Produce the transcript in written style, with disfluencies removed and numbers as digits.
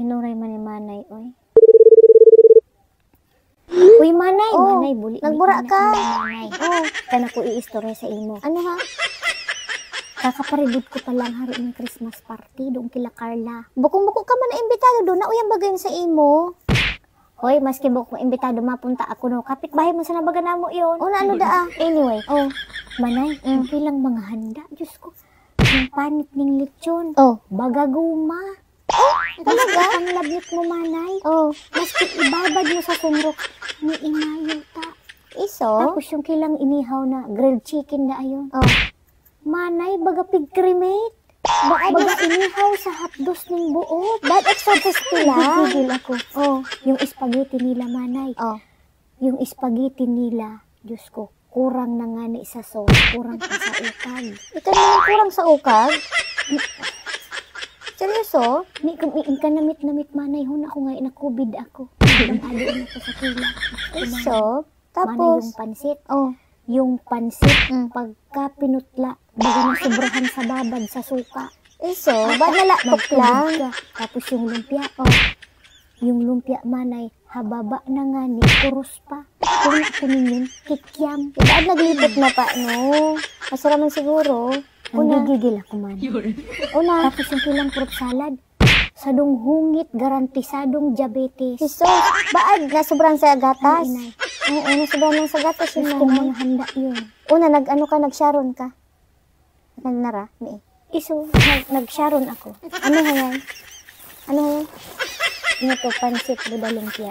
Hinuray man ni Manay, oy. Uy, Manay, Oh, Manay, buli. nagbura ka. Manay. Kana ko i-istorya sa imo. Ano ha? Kakaparibod ko pa lang hari ng Christmas party doon kila Carla. Bukong-buko ka man na imbitado doon. Nauyang bagayon sa imo. Hoy, maski bukong imbitado mapunta ako no. Kapitbahay mo sa nabaga mo yun. O na ano daa? Anyway, Manay, okay lang mga handa. Diyos ko, yung panit ng lechon. Oh. Bagaguma. Talaga? Ang labit mo, Manay. Oh. Maski ibabad mo sa sumrok ni inayo ta. Iso? Tapos yung kilang inihaw na grilled chicken na ayon. Oh. Manay, baga pig cremate. Baga inihaw sa hotdos ng buot. Bad extra pila. Gigil ako. Oh. Yung spaghetti nila, Manay. Oh. Yung spaghetti nila, Diyos ko, kurang na nga ni sa sauce, kurang pa sa ukag. Ikaw naman kurang sa ukag? Seryoso? Ni kumiin ka namit Manay, huna ko nga na-COVID ako. Ang ado na ko sa kila. Iso? Manay Tapos? yung pansit. Oh. Yung pansit, pagka pinutla, baga na sobrahan sa babad, sa suka. Iso? Bad nalatok lang? Ka. Tapos yung lumpia, yung lumpia, Manay, hababa na nga ni, kurus pa. Kung na kunin kikyam. Bad naglipot na pa, no? Masaraman siguro. Nagigigil ako, Manay. Una. Tapos yung kilang fruit salad, sadong hungit, garantisadong diabetes. Iso? Baad na sobrang sa gatas? Inay. Oo, sobrang lang sa gatas yun. Gusto mga handa yun. Una, nag-sharon ka? Nagnara? May. Iso, nag-sharon ako. Ano yan? Ano yan? Ito, pansit, buda lumpia.